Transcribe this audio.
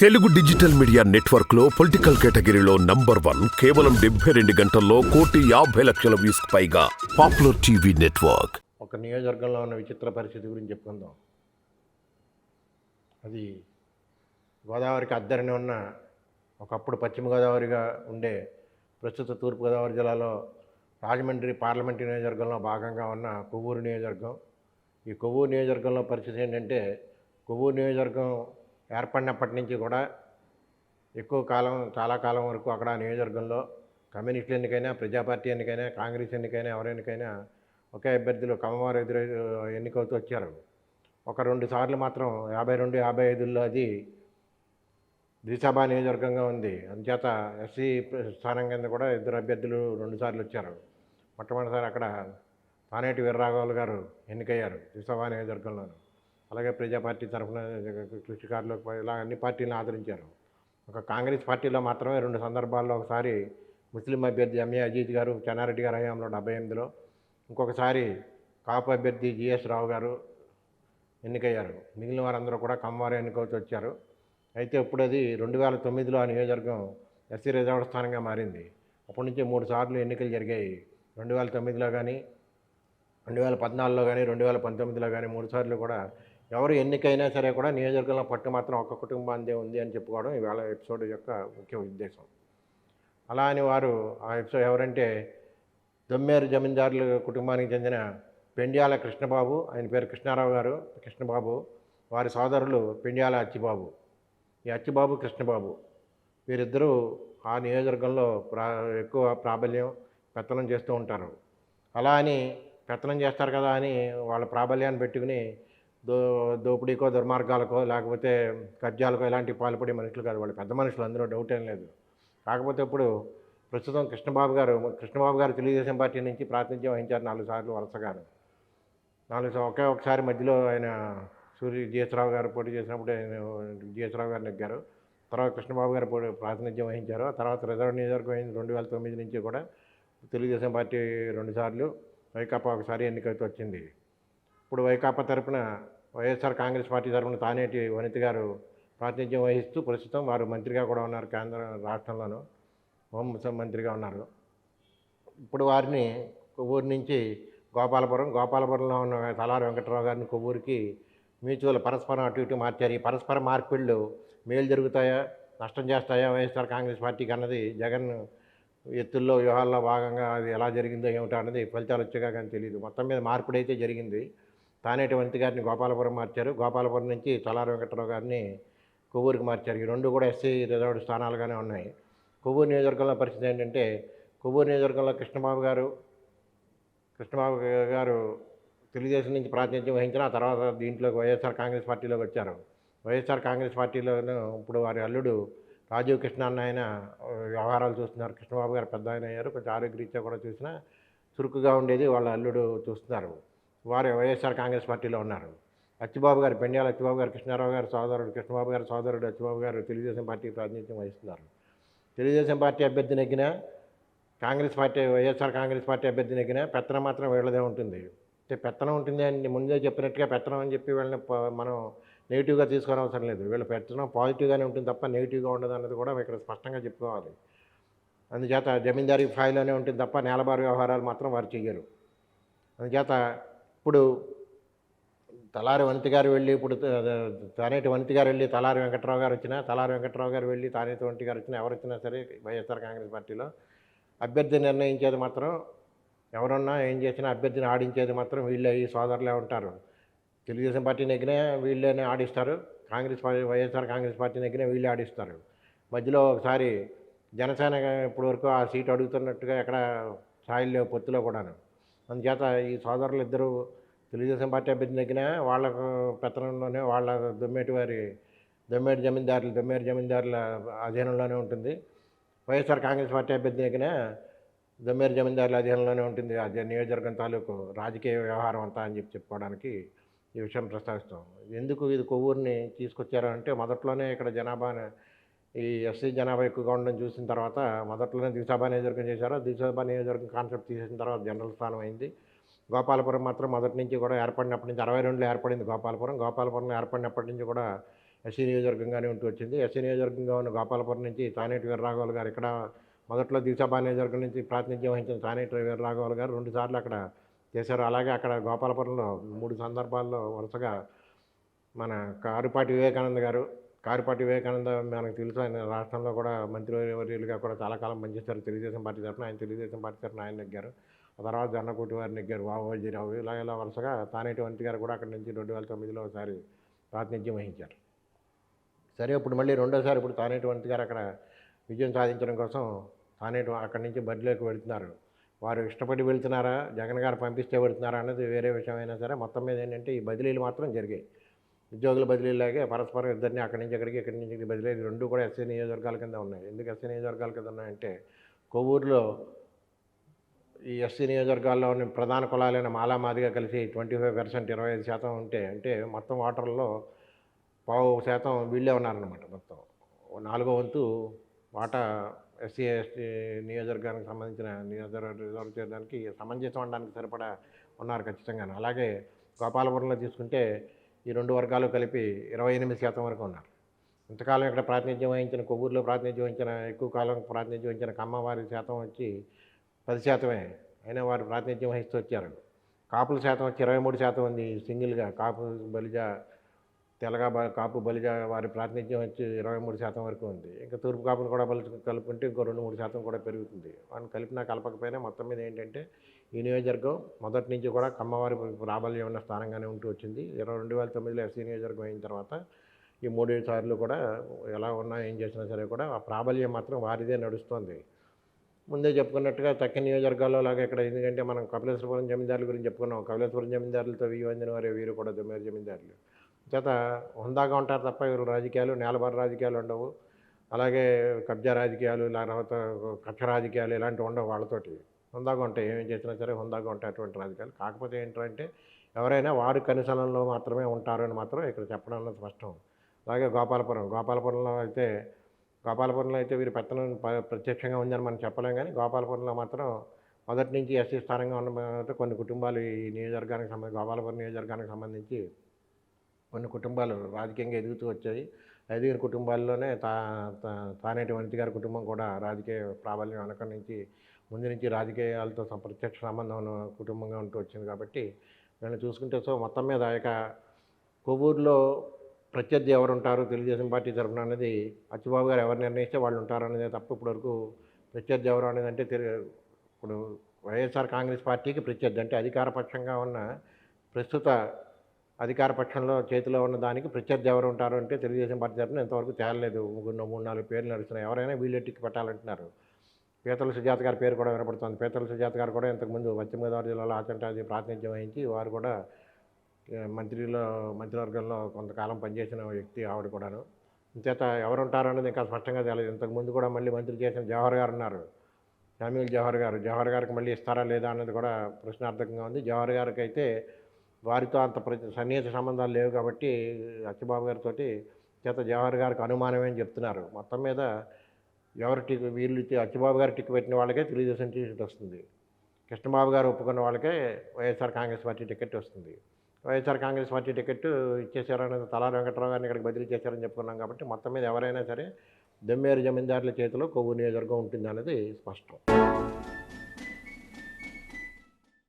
Telugu digital media network లో political కేటగిరీలో number 1 కేవలం 72 గంటల్లో 1,50,00,000 వ్యూస్ పైగా పాపులర్ టీవీ నెట్వర్క్. ఒక నియోజకవర్గంలో ఉన్న విచిత్ర పరిస్థితి గురించి చెప్పుకుందాం. అది గోదావరికి అద్దరిని ఉన్న ఒకప్పుడు పశ్చిమ గోదావరిగా ఉండే ప్రస్తుత తూర్పుగోదావరి జిల్లాలో రాజమండ్రి పార్లమెంటు నియోజకవర్గంలో భాగంగా ఉన్న కొవ్వూరు నియోజకవర్గం. ఈ కొవ్వూరు నియోజకవర్గంలో పరిస్థితి ఏంటంటే, కొవ్వూరు నియోజకవర్గం ఏర్పడినప్పటి నుంచి కూడా ఎక్కువ కాలం, చాలా కాలం వరకు అక్కడ నియోజకవర్గంలో కమ్యూనిస్టులు ఎన్నికైనా, ప్రజా పార్టీ ఎన్నికైనా, కాంగ్రెస్ ఎన్నికైనా, ఎవరెన్నికైనా ఒకే అభ్యర్థులు కమ్మవారు ఎదురు ఎన్నికవుతూ వచ్చారు. ఒక 2 సార్లు మాత్రం 52, 55లో అది ద్విసభ నియోజకవర్గంగా ఉంది. అందుచేత ఎస్సీ స్థానం కింద కూడా 2 అభ్యర్థులు 2 సార్లు వచ్చారు. మొట్టమొదటిసారి అక్కడ తానేటి వీర్రాఘవులు గారు ఎన్నికయ్యారు ద్విసభ నియోజకవర్గంలోను. అలాగే ప్రజా పార్టీ తరఫున కృషికారులు ఇలా అన్ని పార్టీలను ఆదరించారు. ఒక కాంగ్రెస్ పార్టీలో మాత్రమే 2 సందర్భాల్లో, ఒకసారి ముస్లిం అభ్యర్థి ఎంఏ అజీజ్ గారు చెన్నారెడ్డి గారి హయాంలో 78లో, ఇంకొకసారి కాపు అభ్యర్థి జిఎస్ రావు గారు ఎన్నికయ్యారు. మిగిలిన వారందరూ కూడా కమ్మవారు ఎన్నికవుతూ వచ్చారు. అయితే ఇప్పుడు అది 2009లో ఆ నియోజకవర్గం ఎస్సీ రిజర్వ్డ్ స్థానంగా మారింది. అప్పటి నుంచి 3 సార్లు ఎన్నికలు జరిగాయి. 2009లో కానీ, 2014లో కానీ, 2019లో కానీ 3 సార్లు కూడా ఎవరు ఎన్నికైనా సరే కూడా నియోజకవర్గంలో పట్టు మాత్రం ఒక్క కుటుంబాందే ఉంది అని చెప్పుకోవడం ఇవాళ ఎపిసోడ్ యొక్క ముఖ్య ఉద్దేశం. అలా అని వారు ఆ ఎపిసోడ్ ఎవరంటే, దొమ్మేరు జమీందారుల కుటుంబానికి చెందిన పెండ్యాల కృష్ణబాబు, ఆయన పేరు కృష్ణారావు గారు, కృష్ణబాబు, వారి సోదరులు పెండ్యాల అచ్చిబాబు. ఈ అచ్చిబాబు, కృష్ణబాబు వీరిద్దరూ ఆ నియోజకవర్గంలో ఎక్కువ ప్రాబల్యం, పెత్తనం చేస్తూ ఉంటారు. అలా అని పెత్తనం చేస్తారు కదా అని వాళ్ళ ప్రాబల్యాన్ని పెట్టుకుని దోపిడీకో, దుర్మార్గాలకో, లేకపోతే కబ్జాలకో ఇలాంటివి పాల్పడే మనుషులు కాదు. వాళ్ళు పెద్ద మనుషులు, అందులో డౌట్ ఏం లేదు. కాకపోతే ఇప్పుడు ప్రస్తుతం కృష్ణబాబు గారు తెలుగుదేశం పార్టీ నుంచి ప్రాతినిధ్యం వహించారు 4 సార్లు వరుసగాను. 4 ఒకసారి మధ్యలో ఆయన జిఎస్ రావు గారు పోటీ చేసినప్పుడు ఆయన జిఎస్ రావు గారు నెగ్గారు. తర్వాత కృష్ణబాబు గారు ప్రాతినిధ్యం వహించారు. ఆ తర్వాత రిజర్వ్ నియోజకవర్గం 2009 నుంచి కూడా తెలుగుదేశం పార్టీ 2 సార్లు, వైకాపా ఒకసారి ఎన్నికైతే వచ్చింది. ఇప్పుడు వైకాపా తరపున వైఎస్ఆర్ కాంగ్రెస్ పార్టీ తరపున తానేటి వనిత గారు ప్రాతినిధ్యం వహిస్తూ ప్రస్తుతం వారు మంత్రిగా కూడా ఉన్నారు. కేంద్ర రాష్ట్రంలోనూ హోంమంత్రిగా ఉన్నారు. ఇప్పుడు వారిని కొవ్వూరు నుంచి గోపాలపురంలో ఉన్న తలారి వెంకటరావు గారిని కొవ్వూరికి మ్యూచువల్ పరస్పరం అటు ఇటు మార్చారు. ఈ పరస్పర మార్పిళ్ళు మేలు జరుగుతాయా, నష్టం చేస్తాయా వైఎస్ఆర్ కాంగ్రెస్ పార్టీకి అన్నది జగన్ ఎత్తుల్లో, వ్యూహాల్లో భాగంగా అది ఎలా జరిగిందో ఏమిటో అన్నది ఫలితాలు వచ్చాక కానీ తెలియదు. మొత్తం మీద మార్పిడి అయితే జరిగింది. తానేటి వనిత గారిని గోపాలపురం మార్చారు. గోపాలపురం నుంచి తలారి వెంకటరావు గారిని కొవ్వూరుకి మార్చారు. ఈ 2 కూడా ఎస్సీ రిజర్వ్డ్ స్థానాలుగానే ఉన్నాయి. కొవ్వూరు నియోజకవర్గంలో పరిస్థితి ఏంటంటే, కొవ్వూరు నియోజకవర్గంలో కృష్ణబాబు గారు తెలుగుదేశం నుంచి ప్రాతినిధ్యం వహించిన ఆ తర్వాత దీంట్లోకి వైఎస్ఆర్ కాంగ్రెస్ పార్టీలోకి వచ్చారు. వైఎస్ఆర్ కాంగ్రెస్ పార్టీలోనూ ఇప్పుడు వారి అల్లుడు రాజీవ్ కృష్ణ అన్న ఆయన వ్యవహారాలు చూస్తున్నారు. కృష్ణబాబు గారు పెద్ద ఆయన అయ్యారు. కొంచెం ఆరోగ్యరీత్యా కూడా చూసినా చురుకుగా ఉండేది వాళ్ళ అల్లుడు చూస్తున్నారు. వారు వైఎస్ఆర్ కాంగ్రెస్ పార్టీలో ఉన్నారు. అచ్చిబాబు గారు, పెండ్యాల అచ్చిబాబు గారు, కృష్ణారావు గారు సోదరుడు, కృష్ణబాబు గారు సోదరుడు అచ్చిబాబు గారు తెలుగుదేశం పార్టీకి ప్రాతినిధ్యం వహిస్తున్నారు. తెలుగుదేశం పార్టీ అభ్యర్థి నెగ్గినా, వైఎస్ఆర్ కాంగ్రెస్ పార్టీ అభ్యర్థి నెగ్గినా పెత్తనం మాత్రం వీళ్ళదే ఉంటుంది. అంటే పెత్తనం ఉంటుంది అని ముందే చెప్పినట్టుగా పెత్తనం అని చెప్పి వీళ్ళని మనం నెగిటివ్గా తీసుకోవడం అవసరం లేదు. వీళ్ళ పెత్తనం పాజిటివ్గానే ఉంటుంది తప్ప నెగిటివ్గా ఉండదు అన్నది కూడా ఇక్కడ స్పష్టంగా చెప్పుకోవాలి. అందుచేత జమీందారీ స్థాయిలోనే ఉంటుంది తప్ప నేలబారు వ్యవహారాలు మాత్రం వారు చెయ్యరు. అందుచేత ఇప్పుడు తలారి వనిత గారు వెళ్ళి, ఇప్పుడు తానేటి వనిత గారు వెళ్ళి తలారి వెంకటరావు గారు వచ్చినా, తలారి వెంకటరావు గారు వెళ్ళి తానేటి వనిత గారు వచ్చినా, ఎవరు వచ్చినా సరే వైఎస్ఆర్ కాంగ్రెస్ పార్టీలో అభ్యర్థి నిర్ణయించేది మాత్రం, ఎవరున్నా ఏం చేసినా అభ్యర్థిని ఆడించేది మాత్రం వీళ్ళే, ఈ సోదరులే ఉంటారు. తెలుగుదేశం పార్టీ నెగ్గినా వీళ్ళేనే ఆడిస్తారు, వైఎస్ఆర్ కాంగ్రెస్ పార్టీ నెగ్గినా వీళ్ళే ఆడిస్తారు. మధ్యలో ఒకసారి జనసేన ఇప్పటి వరకు ఆ సీటు అడుగుతున్నట్టుగా ఎక్కడ స్థాయిలు లేవు పొత్తులో కూడాను. అందుచేత ఈ సోదరులు ఇద్దరు తెలుగుదేశం పార్టీ అభ్యర్థి నెగ్గినా వాళ్ళ పెత్తనంలోనే, వాళ్ళ దొమ్మేరు జమీందారుల అధీనంలోనే ఉంటుంది. వైఎస్ఆర్ కాంగ్రెస్ పార్టీ అభ్యర్థి నెగ్గినా దొమ్మేరు జమీందారుల అధీనంలోనే ఉంటుంది. అదే నియోజకవర్గం తాలూకు రాజకీయ వ్యవహారం అంతా అని చెప్పుకోవడానికి ఈ విషయం ప్రస్తావిస్తాం. ఎందుకు ఇది కొవ్వూరుని తీసుకొచ్చారు అంటే, మొదట్లోనే ఇక్కడ ఈ ఎస్సీ జనాభా ఎక్కువగా ఉండడం చూసిన తర్వాత మొదట్లోనే ద్విసభ నియోజకవర్గం చేశారు. ద్విసభ నియోజకవర్గం కాన్సెప్ట్ తీసేసిన తర్వాత జనరల్ స్థానం అయింది. గోపాలపురం మాత్రం మొదటి నుంచి కూడా ఏర్పడినప్పటి నుంచి 62లో ఏర్పడింది గోపాలపురంలో ఏర్పడినప్పటి నుంచి కూడా ఎస్సీ నియోజకవర్గంగానే ఉంటూ వచ్చింది. ఎస్సీ నియోజకవర్గంగా ఉన్న గోపాలపురం నుంచి తానేటి వీర్రాఘవులు గారు, ఇక్కడ మొదట్లో దిశభా నియోజకవర్గం నుంచి ప్రాతినిధ్యం వహించిన తానేటి వీర్రాఘవులు గారు 2 సార్లు అక్కడ చేశారు. అలాగే అక్కడ గోపాలపురంలో 3 సందర్భాల్లో వరుసగా మన కారుపాటి వివేకానంద మనకు తెలుసు. ఆయన రాష్ట్రంలో కూడా మంత్రివర్యులుగా కూడా చాలా కాలం పనిచేశారు తెలుగుదేశం పార్టీ తరఫున. ఆయన తెలుగుదేశం పార్టీ తరఫున ఆయన నెగ్గారు. ఆ తర్వాత జొన్నకూటి వారు నెగ్గారు, వావోజీరావు. ఇలా వరుసగా తానేటి వంతి గారు కూడా అక్కడి నుంచి 2009లో ఒకసారి ప్రాతినిధ్యం వహించారు. సరే, ఇప్పుడు మళ్ళీ రెండోసారి ఇప్పుడు తానేటి వంతి గారు అక్కడ విజయం సాధించడం కోసం అక్కడి నుంచి బరిలోకి వెళుతున్నారు. వారు ఇష్టపడి వెళ్తున్నారా, జగన్ గారు పంపిస్తే వెళుతున్నారా అన్నది వేరే విషయం అయినా సరే, మొత్తం మీద ఏంటంటే ఈ బదిలీలు మాత్రం జరిగాయి. ఉద్యోగుల బదిలీలాగే పరస్పరం ఇద్దరిని అక్కడి నుంచి ఇక్కడికి, ఇక్కడి నుంచి ఇక్కడికి బదిలీ 2 కూడా ఎస్సీ నియోజకవర్గాల కింద ఉన్నాయి. ఎందుకు ఎస్సీ నియోజకవర్గాల కింద ఉన్నాయంటే, కొవ్వూరులో ఈ ఎస్సీ నియోజకవర్గాల్లో ఉన్న ప్రధాన కులాలైన మాలా మాదిగా కలిసి 25% 25% ఉంటే, అంటే మొత్తం ఓటర్లలో 15% వీళ్ళే ఉన్నారన్నమాట. మొత్తం 4వ వంతు వాటా ఎస్సీ ఎస్టీ నియోజకవర్గానికి సంబంధించిన రిజర్వ్ చేయడానికి సమంజసం అనడానికి సరిపడా ఉన్నారు ఖచ్చితంగా. అలాగే గోపాలపురంలో తీసుకుంటే ఈ 2 వర్గాలు కలిపి 28% వరకు ఉన్నారు. ఇంతకాలం ఇక్కడ ప్రాతినిధ్యం వహించిన, కొవ్వూరులో ప్రాతినిధ్యం వహించిన, ఎక్కువ కాలం ప్రాతినిధ్యం వహించిన కమ్మవారి శాతం వచ్చి 10%. అయినా వారు ప్రాతినిధ్యం వహిస్తూ వచ్చారు. కాపుల శాతం వచ్చి 23% ఉంది. సింగిల్గా కాపు బలిజ కాపు బలిజ వారి ప్రాతినిధ్యం వచ్చి 23% వరకు ఉంది. ఇంకా తూర్పు కాపులు కూడా కలుపుకుంటే ఇంకో 2-3% కూడా పెరుగుతుంది. వాళ్ళని కలిపినా కలపకపోయినా మొత్తం మీద ఏంటంటే ఈ నియోజకవర్గం మొదటి నుంచి కూడా కమ్మవారి ప్రాబల్యం ఉన్న స్థానంగానే ఉంటూ వచ్చింది. 2009లో ఎస్సీ నియోజకవర్గం అయిన తర్వాత ఈ 3 సార్లు కూడా ఎలా ఉన్నా ఏం చేసినా సరే కూడా ఆ ప్రాబల్యం మాత్రం వారిదే నడుస్తుంది. ముందే చెప్పుకున్నట్టుగా తక్కిన నియోజకవర్గాల్లో లాగా ఇక్కడ, ఎందుకంటే మనం కపిలేశ్వరపురం జమీందారుల గురించి చెప్పుకున్నాం. కపిలేశ్వరం జమీందారులతో వెయ్యి వారే వీరు కూడా దొమ్మేరు జమీందారులు చేత హుందాగా ఉంటారు తప్ప వీరు రాజకీయాలు, నేలబారు రాజకీయాలు ఉండవు. అలాగే కబ్జా రాజకీయాలు, లేకపోతే కక్ష రాజకీయాలు ఇలాంటివి ఉండవు. వాళ్ళతోటి హుందాగా ఉంటాయి. ఏమేం చేసినా సరే హుందాగా ఉంటాయి అటువంటి రాజకీయాలు. కాకపోతే ఏంటంటే ఎవరైనా వారి కనుసనల్లో మాత్రమే ఉంటారు అని మాత్రం ఇక్కడ చెప్పడం అన్నది స్పష్టం. అలాగే గోపాలపురంలో అయితే వీరి పెత్తనం ప్రత్యక్షంగా ఉందని మనం చెప్పలేం. కానీ గోపాలపురంలో మాత్రం మొదటి నుంచి ఎస్సీ స్థానంగా ఉన్న కొన్ని కుటుంబాలు ఈ గోపాలపురం నియోజకవర్గానికి సంబంధించి కొన్ని కుటుంబాలు రాజకీయంగా ఎదుగుతూ వచ్చాయి. ఎదిగిన కుటుంబాల్లోనే తానేటి వంతి గారి కుటుంబం కూడా రాజకీయ ప్రాబల్యం ముందు నుంచి రాజకీయాలతో ప్రత్యక్ష సంబంధం ఉన్న కుటుంబంగా ఉంటూ వచ్చింది. కాబట్టి వీళ్ళని చూసుకుంటే మొత్తం మీద కొవ్వూరులో ప్రత్యర్థి ఎవరు ఉంటారు తెలుగుదేశం పార్టీ తరఫున అనేది అచ్చుబాబు గారు ఎవరు నిర్ణయిస్తే వాళ్ళు ఉంటారు అనేది తప్ప ఇప్పటివరకు ప్రత్యర్థి ఎవరు అనేది అంటే ఇప్పుడు వైఎస్ఆర్ కాంగ్రెస్ పార్టీకి ప్రత్యర్థి అంటే అధికారపక్షంగా ఉన్న ప్రస్తుత అధికార పక్షంలో చేతిలో ఉన్న దానికి ప్రత్యర్థి ఎవరు ఉంటారు అంటే తెలుగుదేశం పార్టీ తరఫున ఎంతవరకు తేలలేదు. 3-4 పేర్లు నడుస్తున్నాయి. ఎవరైనా వీళ్ళే టిక్కి పెట్టాలంటున్నారు. పీతల సుజాత గారి పేరు కూడా వినపడుతుంది. పీతల సుజాత గారు కూడా ఇంతకుముందు పశ్చిమ గోదావరి జిల్లాలో ఆచంటాది ప్రాతినిధ్యం వహించి వారు కూడా మంత్రివర్గంలో కొంతకాలం పనిచేసిన వ్యక్తి ఆవిడ కూడాను. ఇంచేత ఎవరు ఉంటారు అన్నది ఇంకా స్పష్టంగా తెలియదు. ఇంతకుముందు కూడా మళ్ళీ మంత్రి చేసిన జవహర్ గారు ఉన్నారు, శామ్యూల్ జవహర్ గారికి మళ్ళీ ఇస్తారా లేదా అన్నది కూడా ప్రశ్నార్థకంగా ఉంది. జవహర్ గారికి అయితే వారితో అంత సన్నిహిత సంబంధాలు లేవు కాబట్టి అచ్చుబాబు గారితో చేత జవహర్ గారికి అనుమానమే అని చెప్తున్నారు. మొత్తం మీద వీళ్ళు అచ్చుబాబు గారు టికెట్ పెట్టిన వాళ్ళకే తెలుగుదేశం టికెట్ వస్తుంది. కృష్ణబాబు గారు ఒప్పుకున్న వాళ్ళకే వైఎస్ఆర్ కాంగ్రెస్ పార్టీ టికెట్ వస్తుంది. వైఎస్ఆర్ కాంగ్రెస్ పార్టీ టికెట్ ఇచ్చేసారనేది తలారి వెంకట్రావు గారిని ఇక్కడికి బదిలీ చేశారని చెప్పుకున్నాం. కాబట్టి మొత్తం మీద ఎవరైనా సరే దొమ్మేరు జమీందారుల చేతిలో కొవ్వూరు నియోజకవర్గం ఉంటుంది అన్నది స్పష్టం.